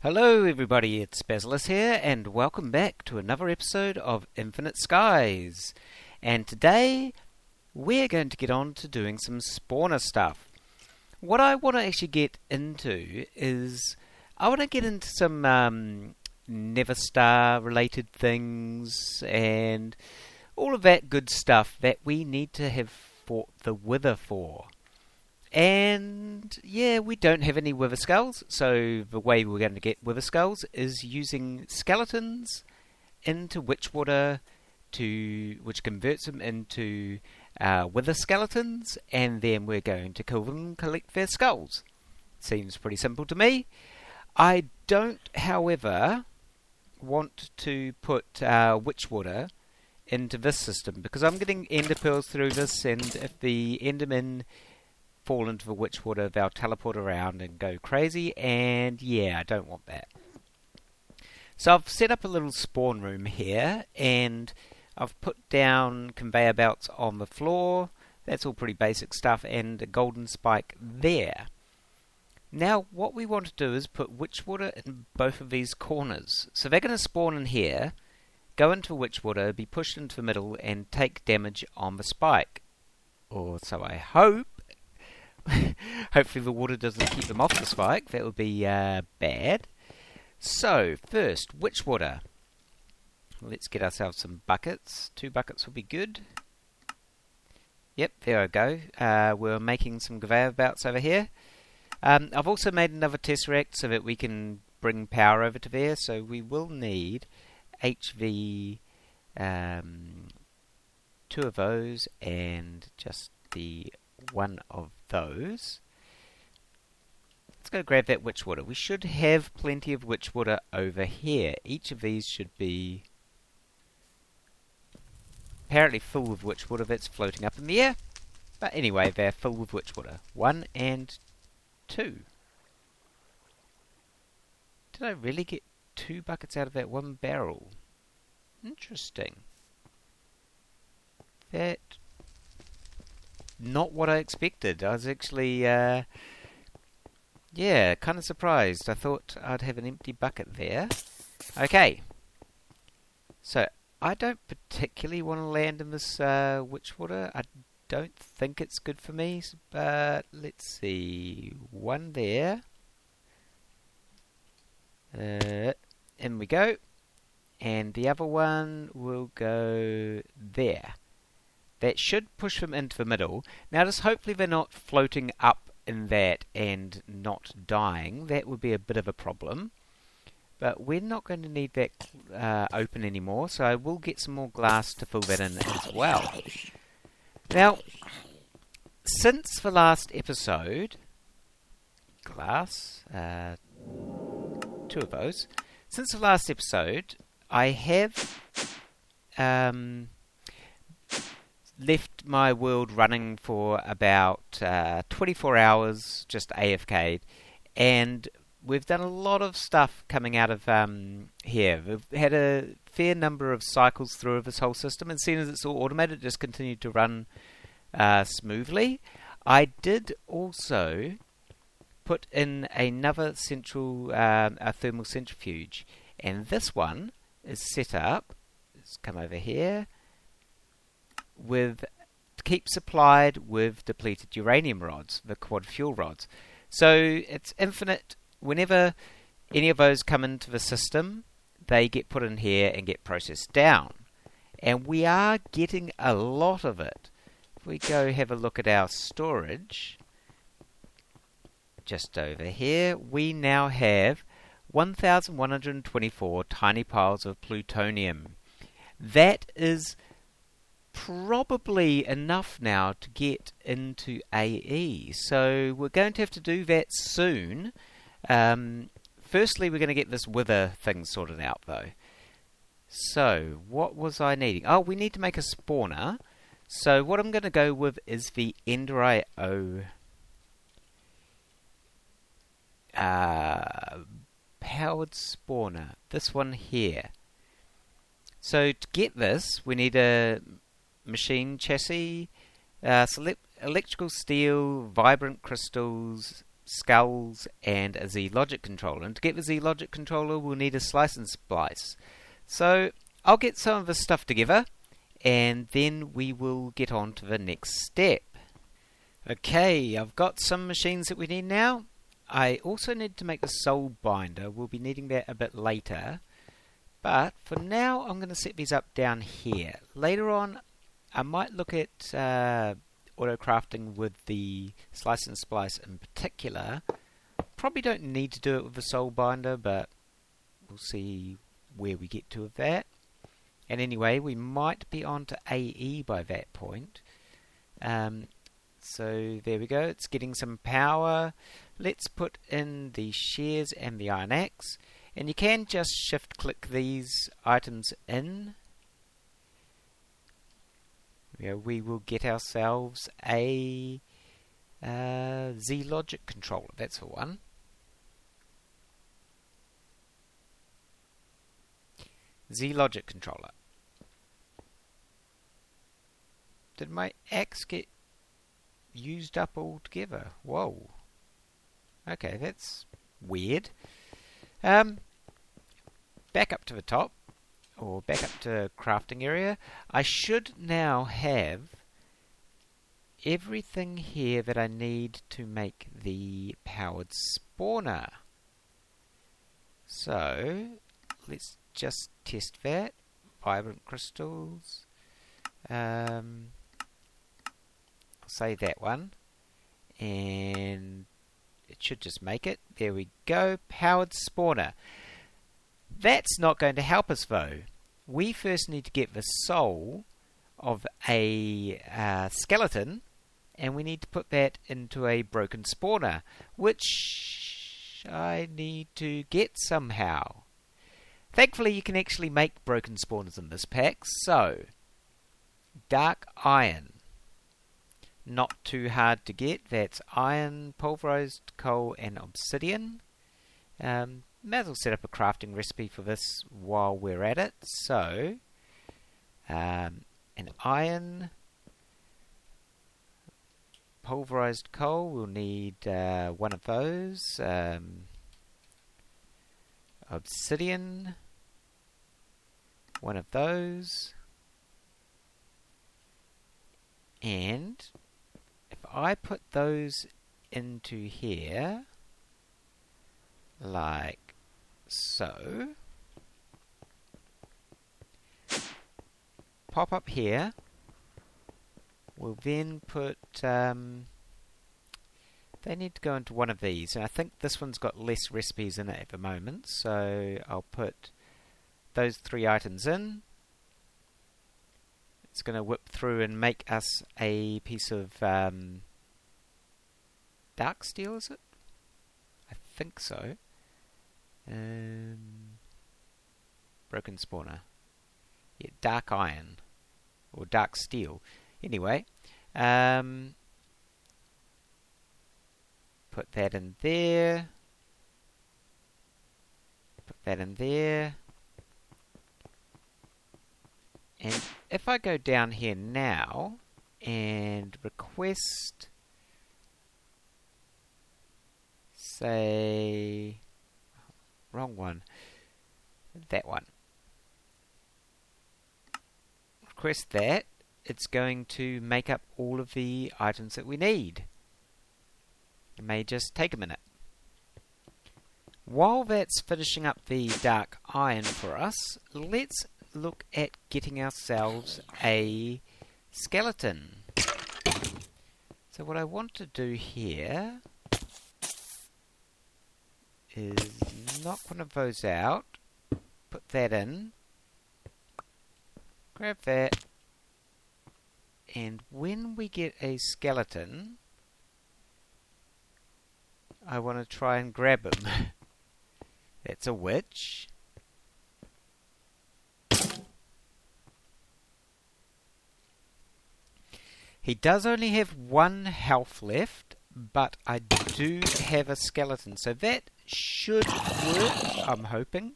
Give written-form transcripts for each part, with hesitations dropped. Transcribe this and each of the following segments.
Hello everybody, it's Basilis here, and welcome back to another episode of Infinite Skies. And today, we're going to get on to doing some spawner stuff. What I want to actually get into is, I want to get into some Never Star related things, and all of that good stuff that we need to have fought the Wither for. And yeah, we don't have any wither skulls, so the way we're going to get wither skulls is using skeletons into witchwater, which converts them into wither skeletons, and then we're going to kill them and collect their skulls. Seems pretty simple to me. I don't, however, want to put witchwater into this system, because I'm getting ender pearls through this, and if the endermen fall into the witchwater, they'll teleport around and go crazy, and yeah, I don't want that. So I've set up a little spawn room here, and I've put down conveyor belts on the floor. That's all pretty basic stuff, and a golden spike there. Now what we want to do is put witchwater in both of these corners. So they're going to spawn in here, go into witchwater, be pushed into the middle, and take damage on the spike. Or so I hope. Hopefully the water doesn't keep them off the spike. That would be bad. So, first, witchwater. Let's get ourselves some buckets. 2 buckets will be good. Yep, there I go. We're making some conveyor belts over here. I've also made another tesseract so that we can bring power over to there. So we will need HV, 2 of those, and just the 1 of those. Let's go grab that witchwater. We should have plenty of witchwater over here. Each of these should be apparently full of witchwater that's floating up in the air. But anyway, they're full of witchwater. 1 and 2. Did I really get 2 buckets out of that 1 barrel? Interesting. That not what I expected. I was actually, yeah, kind of surprised. I thought I'd have an empty bucket there. Okay. So, I don't particularly want to land in this witchwater. I don't think it's good for me, but let's see. 1 there. In we go. And the other one will go there. That should push them into the middle. Now, just hopefully they're not floating up in that and not dying. That would be a bit of a problem. But we're not going to need that open anymore, so I will get some more glass to fill that in as well. Now, since the last episode, glass, 2 of those. Since the last episode, I have left my world running for about 24 hours, just AFK'd, and we've done a lot of stuff coming out of here. We've had a fair number of cycles through this whole system, and seeing as it's all automated, it just continued to run smoothly. I did also put in another central thermal centrifuge, and this one is set up, let's come over here, with keep supplied with depleted uranium rods, the quad fuel rods. So it's infinite. Whenever any of those come into the system, they get put in here and get processed down. And we are getting a lot of it. If we go have a look at our storage, just over here, we now have 1,124 tiny piles of plutonium. That is probably enough now to get into AE. So we're going to have to do that soon. Firstly, we're going to get this wither thing sorted out, though. So, what was I needing? Oh, we need to make a spawner. So, what I'm going to go with is the Ender.io powered spawner. This one here. So, to get this, we need a machine chassis, select electrical steel, vibrant crystals, skulls, and a Z-logic controller. And to get the Z-logic controller, we'll need a slice and splice. So I'll get some of this stuff together, and then we will get on to the next step. Okay, I've got some machines that we need now. I also need to make the soul binder. We'll be needing that a bit later. But for now, I'm going to set these up down here. Later on, I might look at auto crafting with the slice and splice in particular. Probably don't need to do it with the soul binder, but we'll see where we get to with that. And anyway, we might be on to AE by that point. So there we go, it's getting some power. Let's put in the shears and the iron axe. And you can just shift click these items in. We will get ourselves a Z-logic controller, that's the one. Z-logic controller. Did my axe get used up altogether? Whoa. Okay, that's weird. Back up to the top, or back up to crafting area. I should now have everything here that I need to make the powered spawner. So let's just test that. Vibrant crystals. I'll say that one, and it should just make it. There we go, powered spawner. That's not going to help us though. We first need to get the soul of a skeleton, and we need to put that into a broken spawner, which I need to get somehow. Thankfully you can actually make broken spawners in this pack. So dark iron, not too hard to get. That's iron, pulverized coal, and obsidian. May as well set up a crafting recipe for this while we're at it. So, an iron, pulverized coal, we'll need one of those. Obsidian, one of those. And if I put those into here, like so, pop up here, we'll then put, they need to go into one of these, and I think this one's got less recipes in it at the moment, so I'll put those 3 items in. It's going to whip through and make us a piece of dark steel, is it? I think so. Broken spawner. Yeah, dark iron. Or dark steel. Anyway. Put that in there. Put that in there. And if I go down here now and request, say, wrong one, that one. Request that, it's going to make up all of the items that we need. It may just take a minute. While that's finishing up the dark iron for us, let's look at getting ourselves a skeleton. So what I want to do here is knock one of those out, put that in, grab that, and when we get a skeleton, I want to try and grab him. That's a witch. He does only have 1 health left, but I do have a skeleton, so that should work, I'm hoping.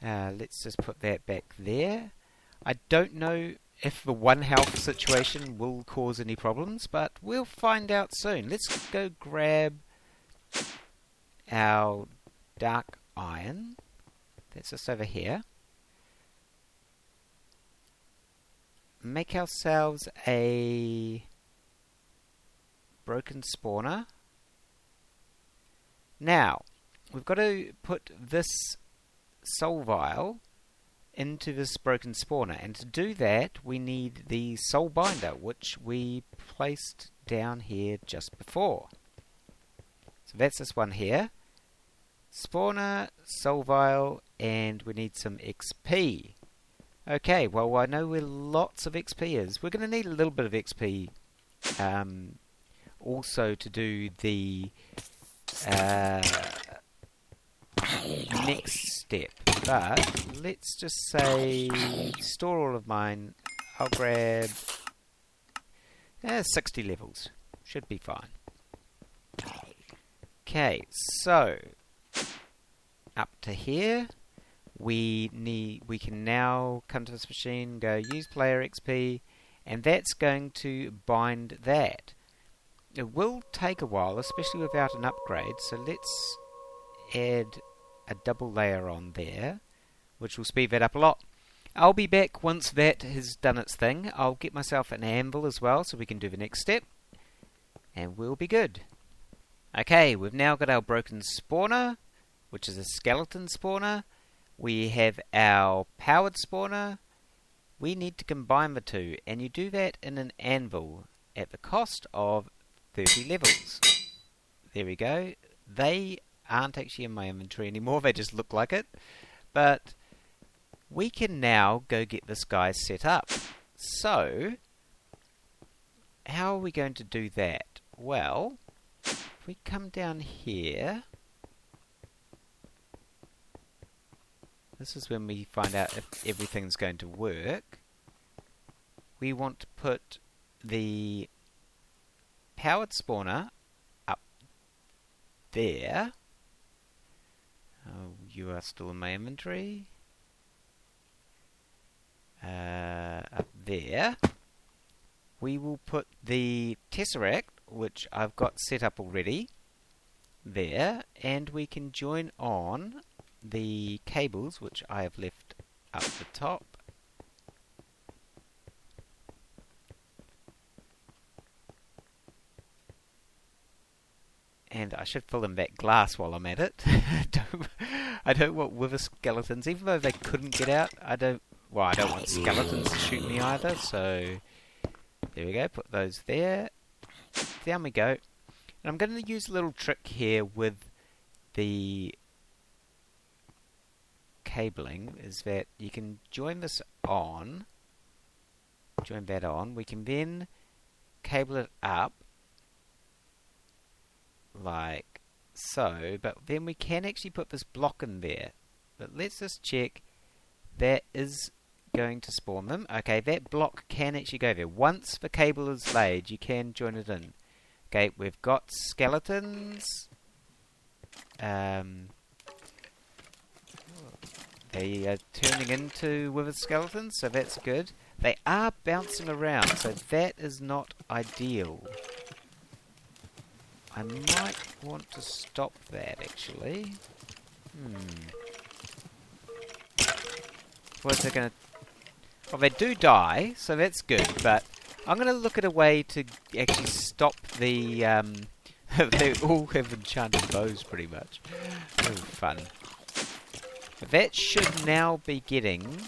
Let's just put that back there. I don't know if the 1 health situation will cause any problems, but we'll find out soon. Let's go grab our dark iron. That's just over here. Make ourselves a broken spawner. Now, we've got to put this soul vial into this broken spawner, and to do that we need the soul binder, which we placed down here just before. So that's this one here. Spawner, soul vial, and we need some XP. Okay, well, I know where lots of XP is. We're going to need a little bit of XP also to do the next step. But let's just say store all of mine. I'll grab 60 levels. Should be fine. Okay, so up to here. We can now come to this machine, go use player XP, and that's going to bind that. It will take a while, especially without an upgrade, so let's add a double layer on there, which will speed that up a lot. I'll be back once that has done its thing. I'll get myself an anvil as well so we can do the next step, and we'll be good. Okay, we've now got our broken spawner, which is a skeleton spawner. We have our powered spawner. We need to combine the two, and you do that in an anvil at the cost of 30 levels. There we go. They aren't actually in my inventory anymore, they just look like it. But we can now go get this guy set up. So, how are we going to do that? Well, if we come down here, this is when we find out if everything's going to work. We want to put the powered spawner up there. Oh, you are still in my inventory. Up there. We will put the tesseract, which I've got set up already, there, and we can join on the cables, which I have left up the top. And I should fill in that glass while I'm at it. I don't want wither skeletons, even though they couldn't get out. I don't want skeletons to shoot me either, so there we go, put those there. Down we go. And I'm going to use a little trick here with the cabling, is that you can join this on, join that on, we can then cable it up like so, but then we can actually put this block in there. But let's just check that is going to spawn them. Okay, that block can actually go there. Once the cable is laid, you can join it in. Okay, we've got skeletons. They are turning into withered skeletons, so that's good. They are bouncing around, so that is not ideal. I might want to stop that, actually. What are they going to... Well, they do die, so that's good, but I'm going to look at a way to actually stop the... they all have enchanted bows, pretty much. Oh, fun. But that should now be getting...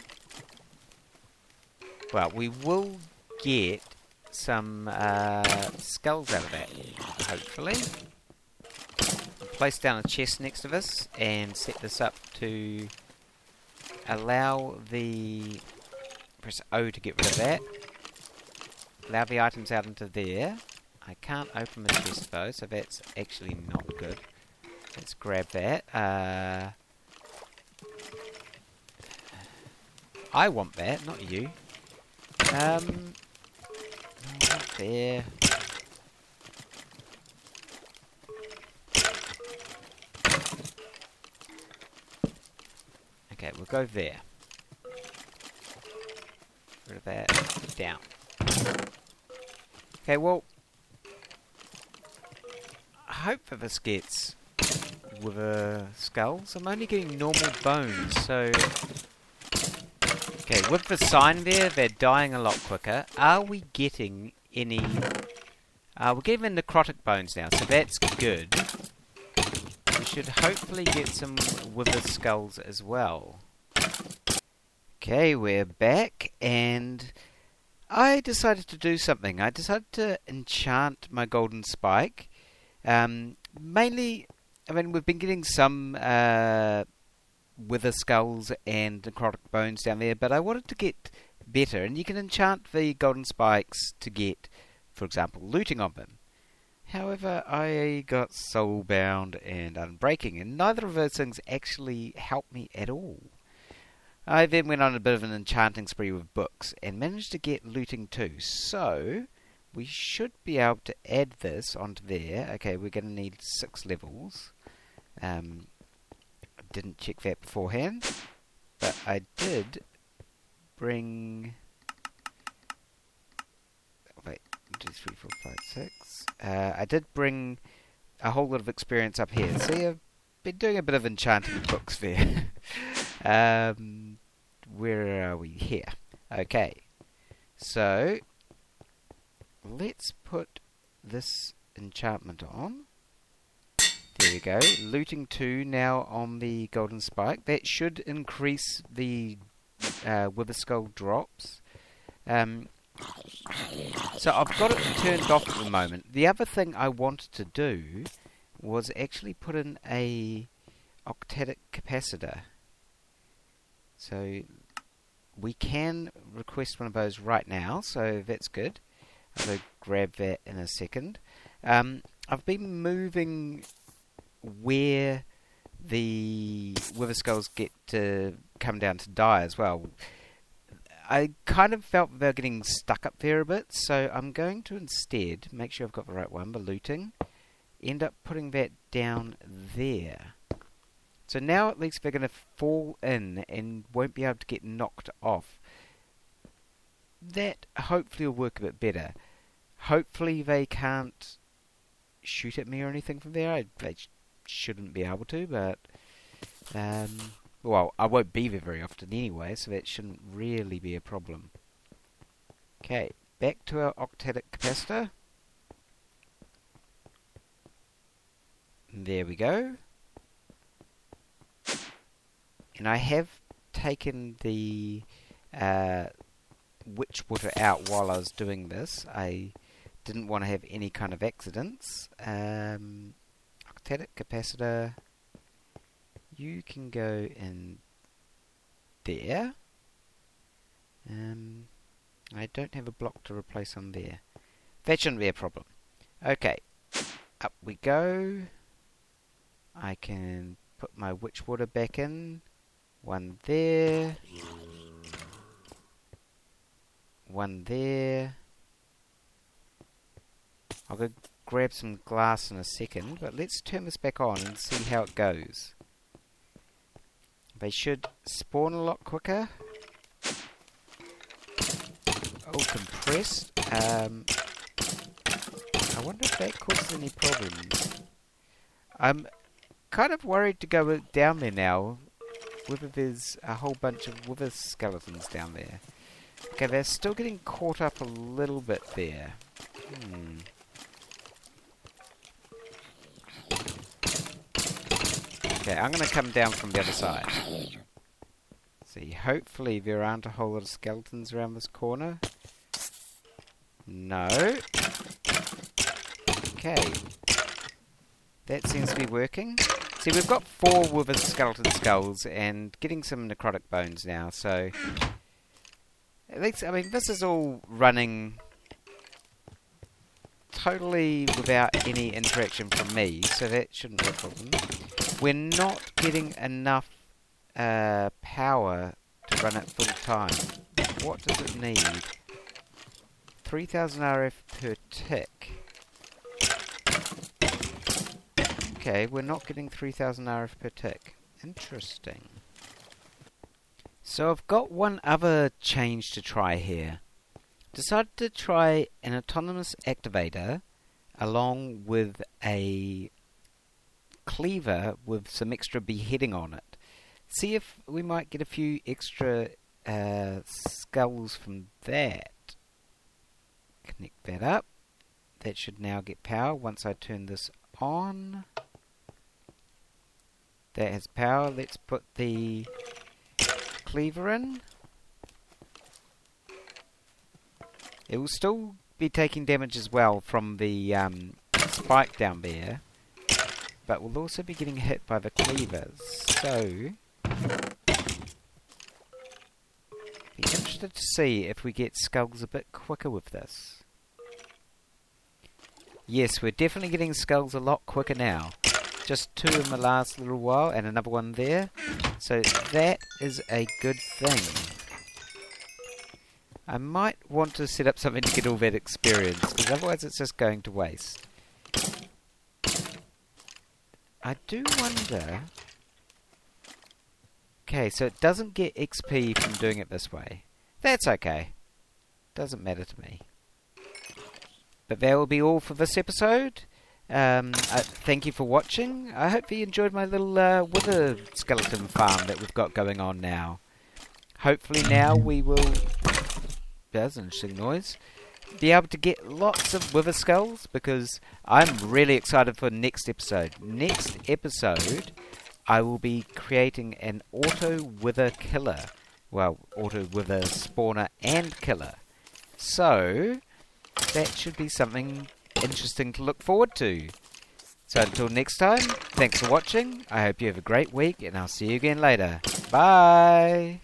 Well, we will get some skulls out of that, hopefully. Place down a chest next to this and set this up to allow the... Press O to get rid of that. Allow the items out into there. I can't open the chest though, so that's actually not good. Let's grab that. I want that, not you. There. Okay, we'll go there. Rid of that. Down. Okay, well, hope that this gets wither skulls. I'm only getting normal bones, so... Okay, with the sign there, they're dying a lot quicker. Are we getting any... we're getting necrotic bones now, so that's good. We should hopefully get some wither skulls as well. Okay, we're back, and I decided to do something. I decided to enchant my golden spike. Mainly, I mean, we've been getting some wither skulls and necrotic bones down there, but I wanted to get better, and you can enchant the golden spikes to get, for example, looting on them. However, I got soulbound and unbreaking, and neither of those things actually helped me at all. I then went on a bit of an enchanting spree with books and managed to get looting too. So we should be able to add this onto there. Okay, we're going to need 6 levels. I didn't check that beforehand, but I did bring... Wait, 2, 3, 4, 5, 6. I did bring a whole lot of experience up here. See, I've been doing a bit of enchanting with books there. Where are we? Here. Okay. So, let's put this enchantment on. There we go. Looting 2 now on the golden spike. That should increase the wither skull drops. So I've got it turned off at the moment. The other thing I wanted to do was actually put in a octetic capacitor. So we can request one of those right now, so that's good. I'll go grab that in a second. I've been moving where the wither skulls get to come down to die as well. I kind of felt they were getting stuck up there a bit, so I'm going to instead make sure I've got the right one, the looting, end up putting that down there. So now at least they're going to fall in and won't be able to get knocked off. That hopefully will work a bit better. Hopefully they can't shoot at me or anything from there. They shouldn't be able to, but... well, I won't be there very often anyway, so that shouldn't really be a problem. Okay, back to our octetic capacitor. There we go. And I have taken the witch water out while I was doing this. I didn't want to have any kind of accidents. Octetic capacitor, you can go in there. I don't have a block to replace on there. That shouldn't be a problem. Okay, up we go. I can put my witch water back in. One there. One there. I'll go grab some glass in a second, but let's turn this back on and see how it goes. They should spawn a lot quicker. Oh, compressed. I wonder if that causes any problems. I'm kind of worried to go down there now, whether there's a whole bunch of wither skeletons down there. Okay, they're still getting caught up a little bit there. Okay, I'm going to come down from the other side. See, hopefully there aren't a whole lot of skeletons around this corner. No. Okay. That seems to be working. See, we've got 4 wither skeleton skulls and getting some necrotic bones now, so... At least, I mean, this is all running totally without any interaction from me, so that shouldn't be a problem. We're not getting enough power to run it full time. What does it need? 3000 RF per tick. Okay, we're not getting 3000 RF per tick. Interesting. So I've got one other change to try here. Decided to try an autonomous activator along with a cleaver with some extra beheading on it. See if we might get a few extra skulls from that. Connect that up. That should now get power once I turn this on. That has power. Let's put the cleaver in. It will still be taking damage as well from the spike down there, but we'll also be getting hit by the cleavers. So, be interested to see if we get skulls a bit quicker with this. Yes, we're definitely getting skulls a lot quicker now. Just 2 in the last little while, and another one there. So that is a good thing. I might want to set up something to get all that experience, because otherwise it's just going to waste. I do wonder... Okay, so it doesn't get XP from doing it this way. That's okay. Doesn't matter to me. But that will be all for this episode. Thank you for watching. I hope you enjoyed my little wither skeleton farm that we've got going on now. Hopefully now we will... That's an interesting noise. Be able to get lots of wither skulls, because I'm really excited for next episode. Next episode, I will be creating an auto wither killer. Well, auto wither spawner and killer. So, that should be something interesting to look forward to. So until next time, thanks for watching. I hope you have a great week, and I'll see you again later. Bye!